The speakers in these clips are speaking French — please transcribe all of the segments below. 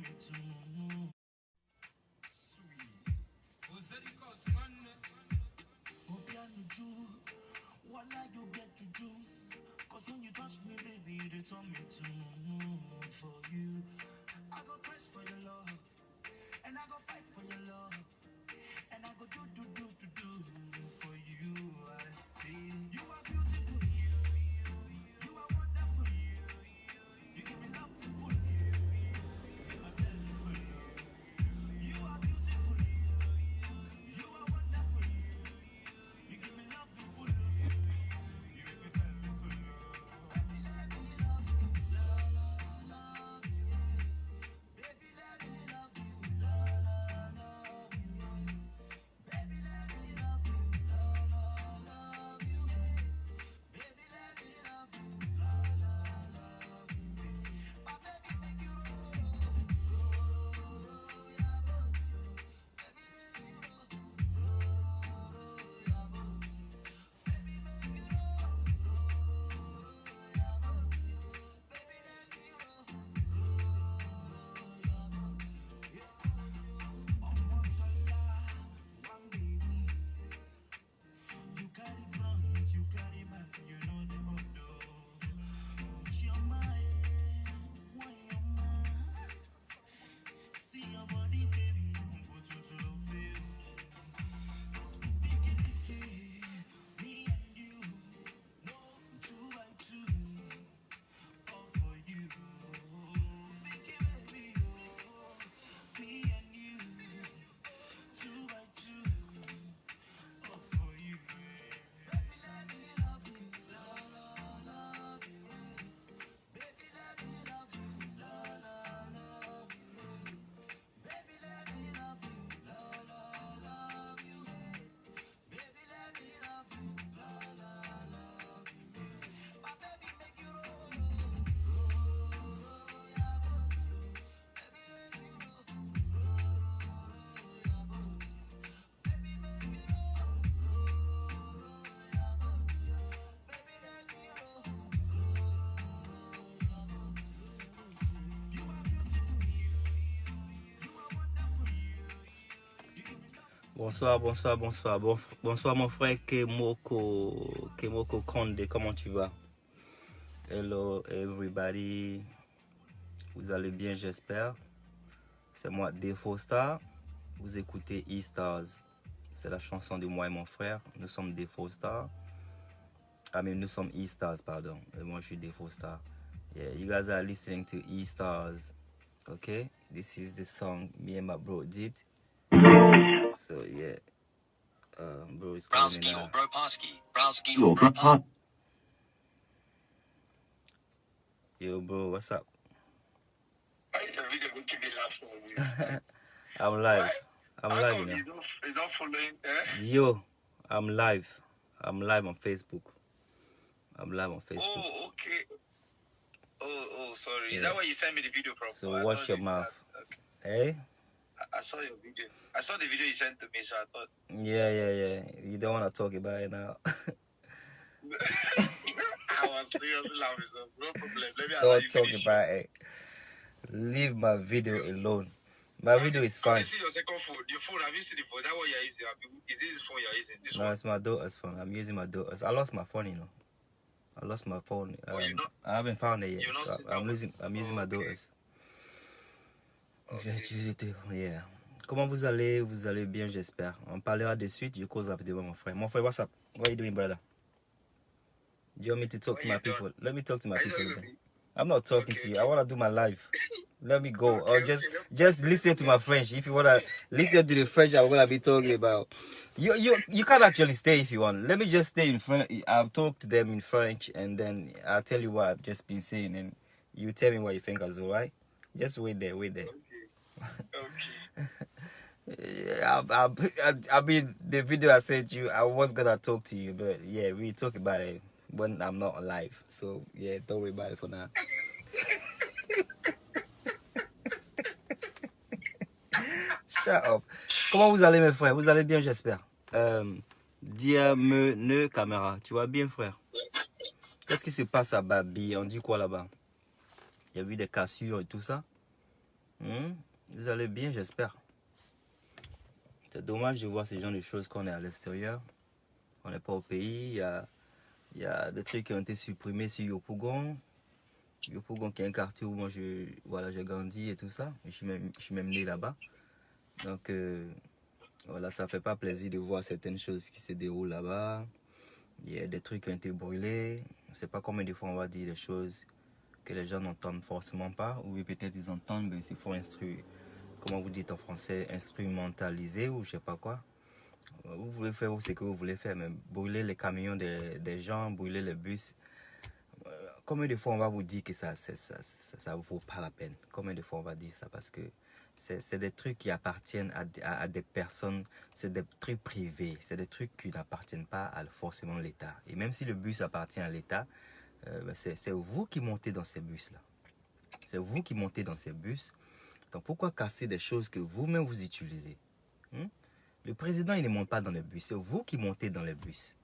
What you get to do? Cause when you touch me, baby, they told me to for you. I go press for your love, and I go fight for your love, and I go do for you. I say you are beautiful, you are wonderful, you give me love full, you are beautiful, you are beautiful, you are wonderful, you give me love full, you give me beautiful. Baby, let me love you, love you, baby, let me love you, love you, baby, let me love you, love you, baby, let me love you, love you, my baby make you roll, yeah, but you, baby, make you roll, yeah, but you, baby, make you roll, yeah, but you, baby, let me roll, yeah, but you, one baby, you carry front, you carry back, you know the motto. Chioma, why your man? See your body, baby, what you should have feel. Me and you, no 2 by 2, all for you. Picky baby, me and you, 2 by 2, all for you. Baby, let me love you, love you. Baby, let me love you, love you. Baby, let me love you, love you. Baby, let me love you, love you. My baby make you roll, yeah, but you. Baby, make you roll, yeah, but you. Baby, make me roll, yeah, but you. Baby, let me roll, yeah, but you. You are beautiful, you are wonderful, you give me love. Bonsoir, bonsoir, bonsoir. Bonsoir mon frère Kemoko Konde, comment tu vas? Hello everybody. Vous allez bien, j'espère. C'est moi, Defo Star. Vous écoutez E-Stars. C'est la chanson de moi et mon frère. Nous sommes Defo Star. Mais nous sommes E-Stars, pardon. Et moi, je suis Defo Star. Yeah, you guys are listening to E-Stars. Okay? This is the song me and my bro did. So, yeah. Bro is calling me now. Yo, bro, what's up? I'm live. I'm live, you know. You don't following, eh? Yo, I'm live. I'm live on Facebook. I'm live on Facebook. Oh, okay. Oh, sorry. Yeah. Is that where you sent me the video from? So watch your mouth. Okay. Hey? I saw your video. I saw the video you sent to me, so I thought. Yeah. You don't want to talk about it now. I was seriously laughing, so no problem. Let me allow you Don't talk finish. about it. Leave my video alone. My video is fine. Have you seen your second phone? Your phone, have you seen the phone? That one you're using? Is this phone you're using? This No, one? it's my daughter's phone. I'm using my daughter's. I lost my phone, you know. I lost my phone. I haven't found it yet. So I'm using my daughter's. Okay. Yeah. Comment vous allez? Vous allez bien, j'espère. On parlera de suite. Je cause rapidement mon frère. Mon frère, what's up? What are you doing, brother? Do you want me to talk to my people? Let me talk to my people again. I'm not talking to you. I want to do my live. Let me go. Or just listen to my French. If you want to listen to the French I'm going to be talking about. You can actually stay if you want. Let me just stay in front. I'll talk to them in French and then I'll tell you what I've just been saying and you tell me what you think as well, right? Just wait there. Okay. I mean, the video I sent you, I was going to talk to you, but yeah, we talk about it when I'm not alive. So yeah, don't worry about it for now. Shut up. Comment vous allez, mes frères? Vous allez bien, j'espère. Diamene caméra. Tu vas bien, frère? Qu'est-ce qui se passe à Babi? On dit quoi là-bas? Il y a eu des cassures et tout ça? Vous allez bien, j'espère. C'est dommage de voir ce genre de choses quand on est à l'extérieur. On n'est pas au pays. Il y a des trucs qui ont été supprimés sur Yopougon. Yopougon qui est un quartier où moi j'ai grandi et tout ça. Je suis même né là-bas. Donc voilà, ça fait pas plaisir de voir certaines choses qui se déroulent là-bas. Il y a des trucs qui ont été brûlés. Je ne sais pas combien de fois on va dire des choses que les gens n'entendent forcément pas. Ou peut-être ils entendent, mais il faut comment vous dites en français, instrumentaliser ou je sais pas quoi. Vous voulez faire ce que vous voulez faire, mais brûler les camions des gens, brûler les bus. Combien de fois on va vous dire que ça vaut pas la peine? Combien de fois on va dire ça? Parce que c'est des trucs qui appartiennent à des personnes, c'est des trucs privés, c'est des trucs qui n'appartiennent pas à forcément l'État. Et même si le bus appartient à l'État, c'est vous qui montez dans ces bus-là. C'est vous qui montez dans ces bus. Donc pourquoi casser des choses que vous-même vous utilisez? Le président, il ne monte pas dans les bus. C'est vous qui montez dans les bus.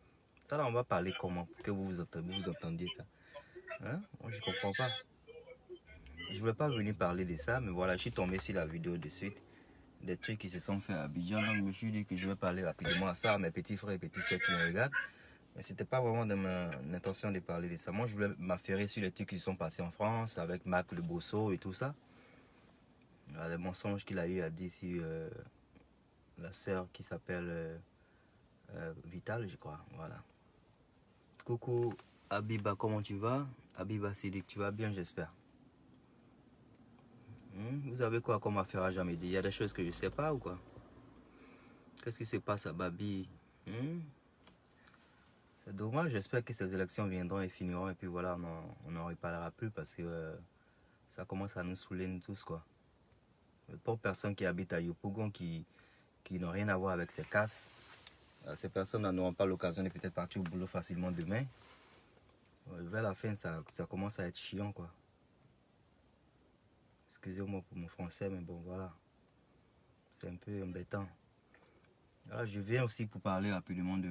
Ça, là, on va parler comment pour que vous entendiez ça. Moi, je ne comprends pas. Je ne voulais pas venir parler de ça, mais voilà, je suis tombé sur la vidéo de suite. Des trucs qui se sont faits à Abidjan. Donc, je me suis dit que je vais parler rapidement à ça, à mes petits frères et petites soeurs qui me regardent. Mais ce n'était pas vraiment de mon intention de parler de ça. Moi, je voulais m'affairer sur les trucs qui sont passés en France avec Marc Le Bosso et tout ça. Les mensonges qu'il a eu à dire sur la sœur qui s'appelle Vital, je crois. Voilà. Coucou Abiba, comment tu vas? Abiba Sidik, tu vas bien, j'espère. Vous avez quoi comme affaire à jamais dit? Il y a des choses que je ne sais pas ou quoi? Qu'est-ce qui se passe à Babi? C'est dommage, j'espère que ces élections viendront et finiront et puis voilà, on n'en reparlera plus parce que ça commence à nous saouler nous tous quoi. Pour personnes qui habitent à Yopougon qui n'ont rien à voir avec ces casses, ces personnes n'auront pas l'occasion de peut-être partir au boulot facilement demain. Vers la fin, ça commence à être chiant quoi. Excusez-moi pour mon français, mais bon voilà. C'est un peu embêtant. Alors, je viens aussi pour parler rapidement de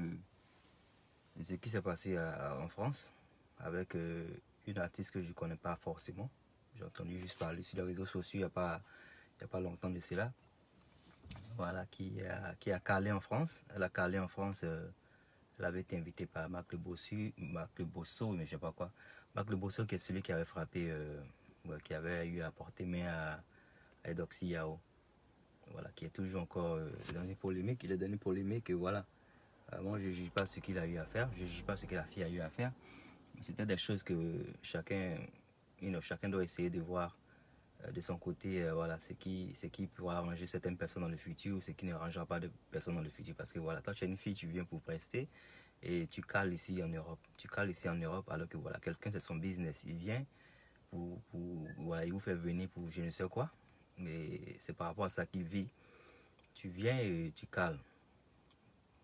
ce qui s'est passé en France avec une artiste que je ne connais pas forcément. J'ai entendu juste parler sur les réseaux sociaux il n'y a pas longtemps de cela. Voilà, qui a calé en France. Elle a calé en France. Elle avait été invitée par Marc Le Bosso, mais je ne sais pas quoi. Marc Le Bosso qui est celui qui avait frappé, qui avait eu à porter main à Edoxy Yao. Voilà, qui est toujours encore dans une polémique. Il est dans une polémique, voilà. Moi, je ne juge pas ce qu'il a eu à faire. Je ne juge pas ce que la fille a eu à faire. C'était des choses que chacun doit essayer de voir de son côté, voilà, ce qui pourra arranger certaines personnes dans le futur ou ce qui ne arrangera pas de personnes dans le futur. Parce que voilà, toi, tu es une fille, tu viens pour prester et tu cales ici en Europe. Tu cales ici en Europe alors que voilà, quelqu'un, c'est son business. Il vient voilà, il vous fait venir pour je ne sais quoi. Mais c'est par rapport à ça qu'il vit. Tu viens et tu cales.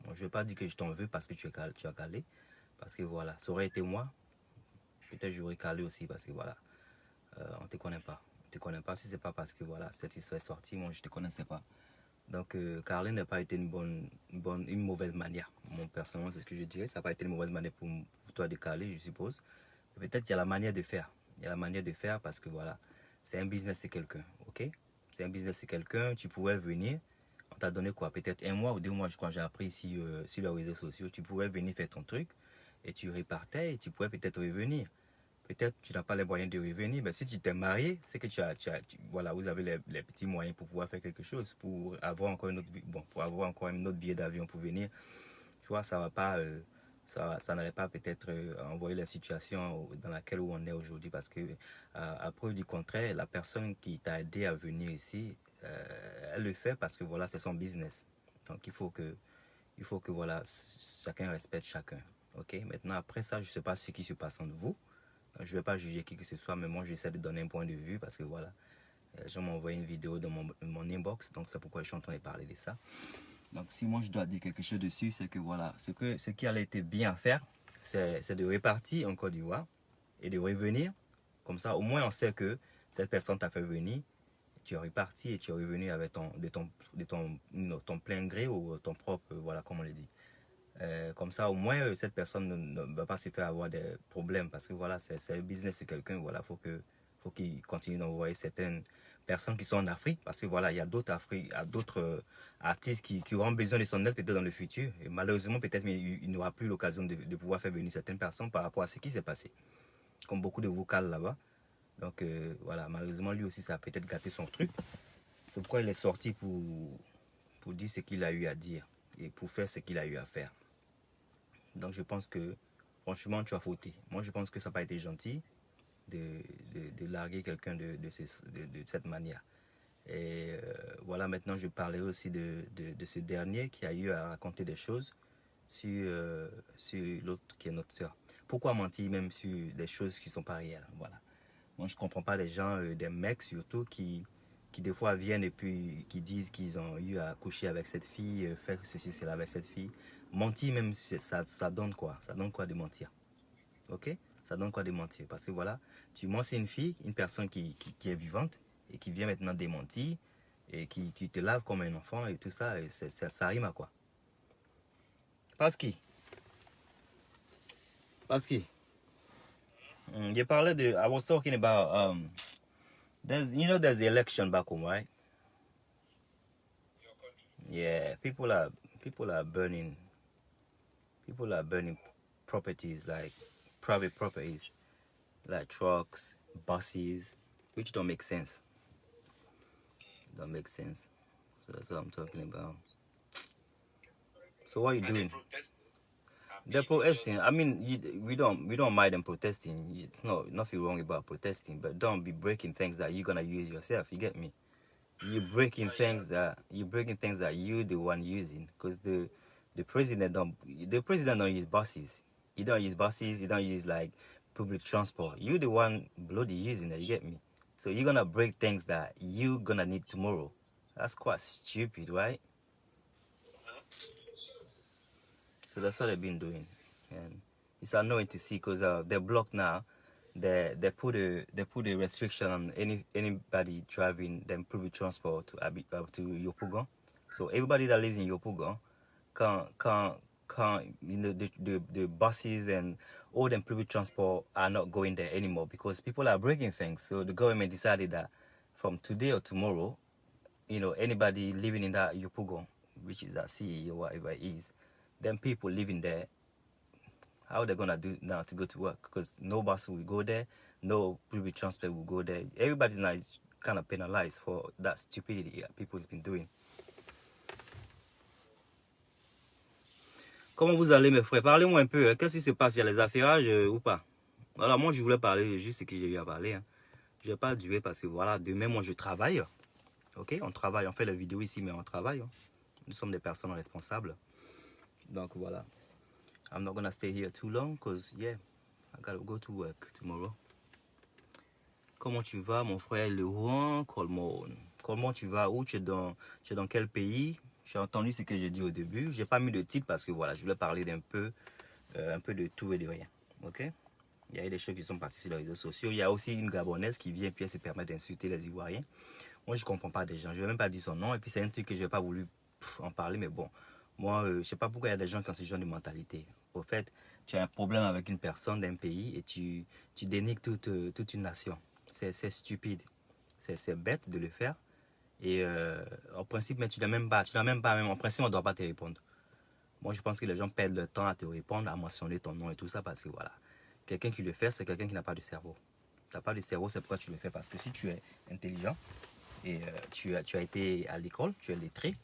Bon, je ne vais pas dire que je t'en veux parce que tu as calé. Parce que voilà, ça aurait été moi. Peut-être j'aurais calé aussi parce que voilà, on ne te connaît pas. On ne te connaît pas si ce n'est pas parce que voilà, cette histoire est sortie, moi je ne te connaissais pas. Donc Carlin n'a pas été une mauvaise manière. Mon personnellement, c'est ce que je dirais. Ça n'a pas été une mauvaise manière pour toi de caler, je suppose. Peut-être qu'il y a la manière de faire. Il y a la manière de faire parce que voilà, c'est un business, c'est quelqu'un, ok? C'est un business, c'est quelqu'un, tu pouvais venir. On t'a donné quoi? Peut-être 1 mois ou 2 mois, je crois, j'ai appris ici sur les réseaux sociaux. Tu pouvais venir faire ton truc et tu repartais et tu pouvais peut-être revenir. Peut-être tu n'as pas les moyens de revenir, mais si tu t'es marié, c'est que voilà, vous avez les petits moyens pour pouvoir faire quelque chose, pour avoir encore un autre billet d'avion pour venir. Tu vois, ça va pas, ça n'allait pas peut-être envoyer la situation dans laquelle on est aujourd'hui, parce que à preuve du contraire, la personne qui t'a aidé à venir ici, elle le fait parce que voilà, c'est son business. Donc il faut que voilà, chacun respecte chacun. Ok. Maintenant après ça, je sais pas ce qui se passe entre vous. Je ne vais pas juger qui que ce soit, mais moi j'essaie de donner un point de vue parce que voilà, je m'ai envoyé une vidéo dans mon inbox, donc c'est pourquoi je suis en train de parler de ça. Donc si moi je dois dire quelque chose dessus, c'est que voilà, ce qui allait être bien à faire, c'est de repartir en Côte d'Ivoire et de revenir. Comme ça, au moins on sait que cette personne t'a fait venir, tu es reparti et tu es revenu avec ton plein gré ou ton propre, voilà, comme on le dit. Comme ça, au moins, cette personne ne va pas se faire avoir des problèmes parce que voilà, c'est le business de quelqu'un. Voilà, faut qu'il continue d'envoyer certaines personnes qui sont en Afrique, parce que voilà, il y a d'autres artistes qui auront besoin de son aide peut-être dans le futur. Et malheureusement, peut-être il n'aura plus l'occasion de pouvoir faire venir certaines personnes par rapport à ce qui s'est passé. Comme beaucoup de vocales là-bas. Donc voilà, malheureusement, lui aussi, ça a peut-être gâté son truc. C'est pourquoi il est sorti pour dire ce qu'il a eu à dire et pour faire ce qu'il a eu à faire. Donc je pense que, franchement, tu as fauté. Moi, je pense que ça n'a pas été gentil de larguer quelqu'un de cette manière. Et voilà, maintenant, je parlerai aussi de ce dernier qui a eu à raconter des choses sur l'autre qui est notre soeur. Pourquoi mentir même sur des choses qui ne sont pas réelles? Voilà. Moi, je ne comprends pas les gens, des mecs surtout, qui des fois viennent et puis qui disent qu'ils ont eu à coucher avec cette fille, faire ceci, cela avec cette fille. Mentir même, ça donne quoi? Ça donne quoi de mentir? Ok? Ça donne quoi de mentir? Parce que voilà, tu mens, c'est une fille, une personne qui est vivante et qui vient maintenant démentir et qui te lave comme un enfant et tout ça, et ça rime à quoi? Parce que je parlais de, I was talking about, there's the election back home, right? Your country. Yeah, people are burning properties, like private properties, like trucks, buses, which don't make sense. Don't make sense. So that's what I'm talking about. So what are you And they doing? protest. They're protesting. I mean, we don't mind them protesting. It's nothing wrong about protesting, but don't be breaking things that you're gonna use yourself. You get me? You're breaking things that you're the one using, because the president don't use buses. He don't use buses. He don't use like public transport. You're the one bloody using it. You get me? So you're gonna break things that you're gonna need tomorrow. That's quite stupid, right? So that's what they've been doing, and it's annoying to see because they're blocked now. They put a restriction on anybody driving them public transport to Yopougon. So everybody that lives in Yopougon can't the buses and all them public transport are not going there anymore because people are breaking things. So the government decided that from today or tomorrow, anybody living in that Yopougon, which is that city or whatever it is, then people living there, how are they gonna do now to go to work? Because no bus will go there, no public transport will go there. Everybody's now is kind of penalized for that stupidity that people's been doing. Comment vous allez, mes frères? Parlez-moi un peu. Qu'est-ce qui se passe? Il y a les affairages ou pas? Voilà, moi je voulais parler juste ce que j'ai eu à parler. Hein. Je vais pas durer parce que voilà, demain moi je travaille. Ok, on travaille, on fait la vidéo ici, mais on travaille. Hein. Nous sommes des personnes responsables. Donc voilà. I'm not gonna stay here too long because yeah, I gotta go to work tomorrow. Comment tu vas, mon frère Laurent Colmon? Comment tu vas? Où tu es dans quel pays? J'ai entendu ce que j'ai dit au début. J'ai pas mis de titre parce que voilà, je voulais parler un peu de tout et de rien. Ok? Il y a eu des choses qui sont passées sur les réseaux sociaux. Il y a aussi une Gabonaise qui vient puis elle se permet d'insulter les Ivoiriens. Moi, je comprends pas des gens. Je vais même pas dire son nom. Et puis c'est un truc que je n'ai pas voulu en parler, mais bon. Moi, je sais pas pourquoi il y a des gens qui ont ce genre de mentalité. Au fait, tu as un problème avec une personne d'un pays et tu dénigres toute une nation. C'est stupide. C'est bête de le faire. Et en principe, mais tu n'as même pas, même en principe, on ne doit pas te répondre. Moi, je pense que les gens perdent leur temps à te répondre, à mentionner ton nom et tout ça, parce que voilà. Quelqu'un qui le fait, c'est quelqu'un qui n'a pas de cerveau. Tu n'as pas de cerveau, c'est pourquoi tu le fais. Parce que si tu es intelligent et tu as été à l'école, tu es lettré,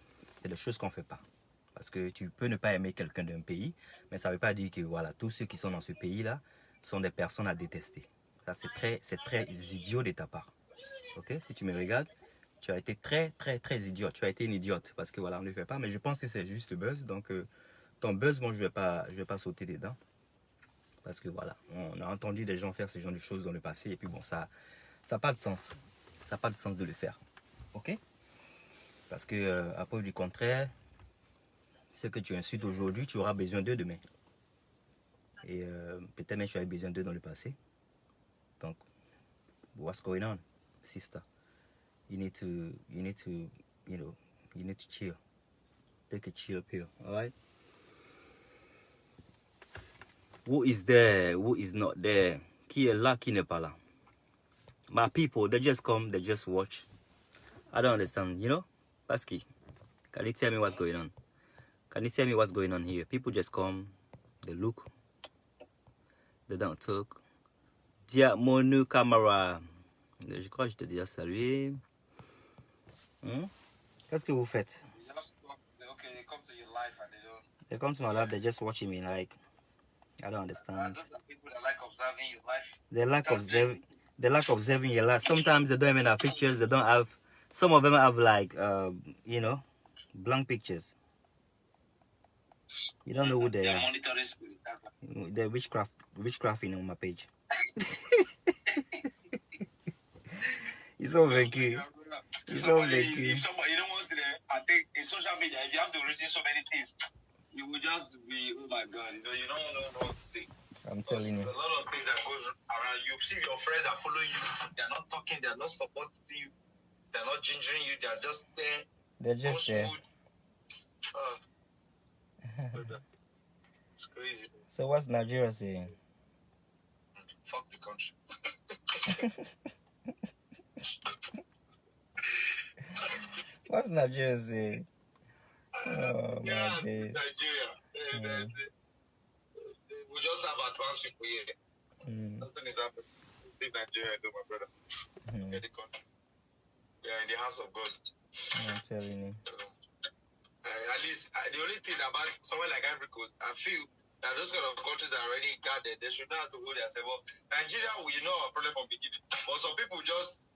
c'est des choses qu'on ne fait pas. Parce que tu peux ne pas aimer quelqu'un d'un pays, mais ça ne veut pas dire que voilà, tous ceux qui sont dans ce pays-là sont des personnes à détester. Ça, c'est très idiot de ta part. Ok? Si tu me regardes, tu as été très idiot. Tu as été une idiote parce que voilà, on ne le fait pas. Mais je pense que c'est juste le buzz. Donc, ton buzz, moi, je vais pas sauter dedans. Parce que voilà, on a entendu des gens faire ce genre de choses dans le passé. Et puis bon, ça n'a pas de sens. Ça n'a pas de sens de le faire. Ok? Parce que, à preuve du contraire, ce que tu insultes aujourd'hui, tu auras besoin d'eux demain. Et peut-être même tu as eu besoin d'eux dans le passé. Donc, what's going on, sister? You need to chill. Take a chill pill, alright? Who is there? Who is not there? Qui est là, qui n'est pas là? My people, they just come, they just watch. I don't understand, you know? Paski, can you tell me what's going on? Can you tell me what's going on here? People just come, they look, they don't talk. Dia Monu Camara. Je crois que je t'ai déjà salué. Qu'est-ce que vous faites? Okay, they come to your life and they don't. They come to my life, they're just watching me like, I don't understand. Those are people that like observing your life. They like observing your life. Sometimes they don't even have pictures. They don't have. Some of them have like, you know, blank pictures. You don't know who they are. Monitoring spirit. The witchcrafting on my page. It's all vacuum. It's all vacuum. If somebody, you don't want to, I think in social media, if you have to retain so many things, you will just be, oh my God, you don't know what to say. I'm telling you. A lot of things that goes around. You see your friends are following you. They're not talking. They're not supporting you. They're not gingering you. They're just there. They're just there. It's crazy. So what's Nigeria saying? Fuck the country. What's Nigeria saying? Oh my days. Nigeria. We just have advanced people here. Nothing is happening. Stay Nigeria, though, my brother. Get the country. Yeah, in the house of God. I'm telling you. At least the only thing about somewhere like Ivory Coast, I feel that those kind of countries that are already guarded, they should not have to go there. Say, well, Nigeria, we know our problem from beginning. But some people just,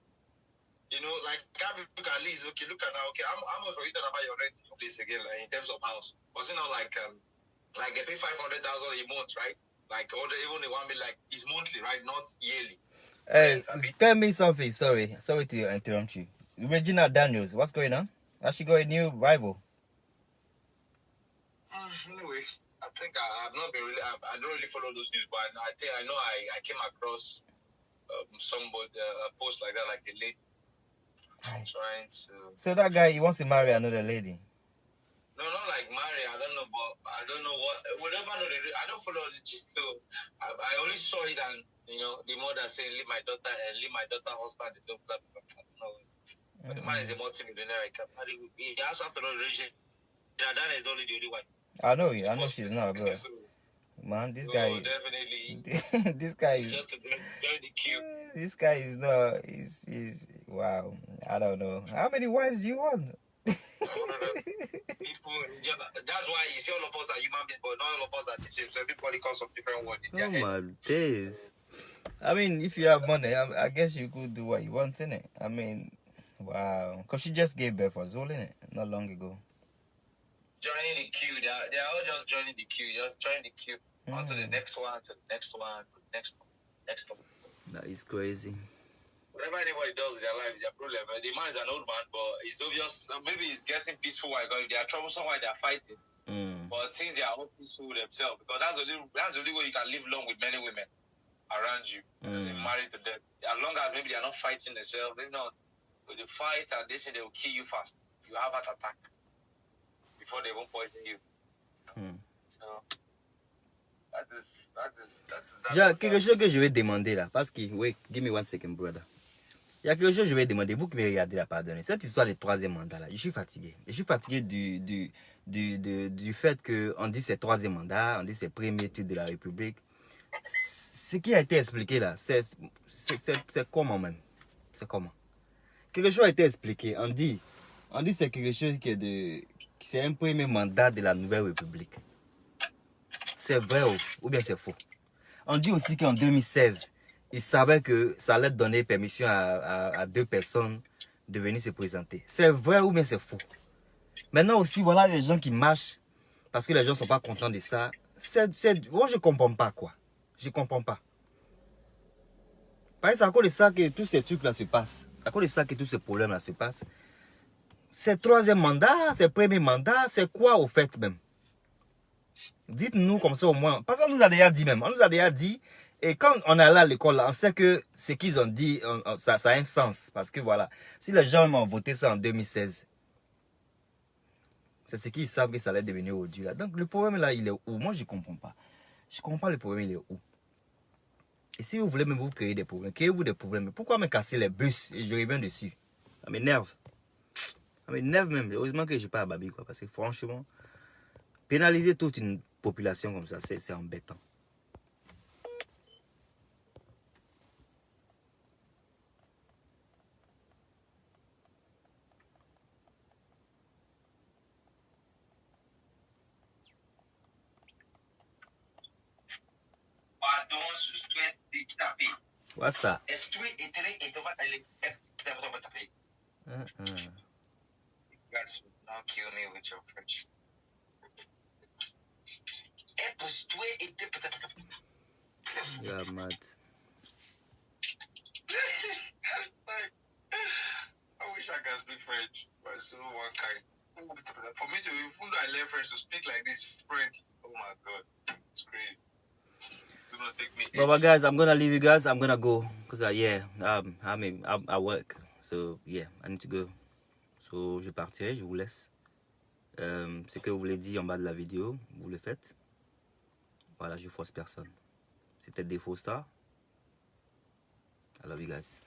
you know, like Ivory Coast at least, okay, look at now, okay, how much for you talking about your rent in your place again, like in terms of house? Was it not like they pay 500,000 a month, right? Like, or even the 1 million, like, it's monthly, right? Not yearly. Hey, tell me something. Sorry to interrupt you. Regina Daniels, what's going on? Has she got a new rival? Anyway, I think I've not been really. I don't really follow those news, but I know I came across somebody a post like that, like a lady trying to. So that guy, he wants to marry another lady. No, not like marry. I don't know, but I don't know what. Whatever. I don't follow the gist. So I only saw it, and you know, the mother saying, "Leave my daughter husband." The doctor. No, but the man is a multi-millionaire. He has to know religion. That is only the only one. I know she's not, bro. Man, this guy. Definitely. This guy is just to join the queue. This guy is not. Is wow. I don't know. How many wives do you want? People, that's why you see all of us are human beings, but not all of us are the same. So everybody comes from different world. Oh my days. I mean, if you have money, I guess you could do what you want, innit? I mean, wow. Because she just gave birth for Zol, innit? Not long ago. Joining the queue. They are all just joining the queue. Just join the queue. On to the next one, to the next one, to the next one, next one. That is crazy. Whatever anybody does with their life is their problem. The man is an old man, but it's obvious. Maybe he's getting peaceful while they are troublesome while they are fighting. But since they are all peaceful themselves, because that's the only way you can live long with many women around you. They're married to them. As long as maybe they are not fighting themselves, maybe not. But they fight and they say they will kill you fast. You have heart attack before they won't poison you. So that is. Quelque chose que je vais demander là, parce que, wait, give me 1 second, brother. Il y a quelque chose que je vais demander, vous qui me regardez là, pardonnez. Cette histoire du 3e mandat là, je suis fatigué. Je suis fatigué du fait qu'on dit c'est 3e mandat, on dit c'est premier tour de la République. Ce qui a été expliqué là, c'est comment même? C'est comment? Quelque chose a été expliqué, on dit c'est quelque chose qui c'est un premier mandat de la Nouvelle République. C'est vrai ou bien c'est faux? On dit aussi qu'en 2016, ils savaient que ça allait donner permission à 2 personnes de venir se présenter. C'est vrai ou bien c'est faux? Maintenant aussi, voilà les gens qui marchent parce que les gens ne sont pas contents de ça. Moi, je ne comprends pas quoi. Je ne comprends pas. Parce que c'est à cause de ça que tous ces trucs-là se passent. À cause de ça que tous ces problèmes-là se passent. C'est 3e mandat, c'est 1er mandat, c'est quoi au fait même? Dites-nous comme ça au moins. Parce qu'on nous a déjà dit même. On nous a déjà dit. Et quand on est allé à l'école, on sait que ce qu'ils ont dit, ça a un sens. Parce que voilà. Si les gens m'ont voté ça en 2016, c'est ce qu'ils savent que ça allait devenir odieux. Donc le problème là, il est où? Moi, je ne comprends pas. Je ne comprends pas le problème, il est où? Et si vous voulez même vous créer des problèmes, créez-vous des problèmes. Pourquoi me casser les bus et je reviens dessus? Ça m'énerve. Mais 9 même. Heureusement que j'ai pas à Babi, quoi. Parce que franchement, pénaliser toute une population comme ça, c'est embêtant. What's that? Guys, not kill me with your French. Yeah, mad. I wish I could speak French, but it's only one kind. For me to, even though I learn French, to speak like this French, oh my God, it's crazy. Do not take me. But guys, I'm gonna leave you guys. I'm gonna go because I work. So yeah, I need to go. So je partirai, je vous laisse. Ce que vous voulez dire en bas de la vidéo, vous le faites. Voilà, je force personne. C'est peut-être des faux stars. I love you guys.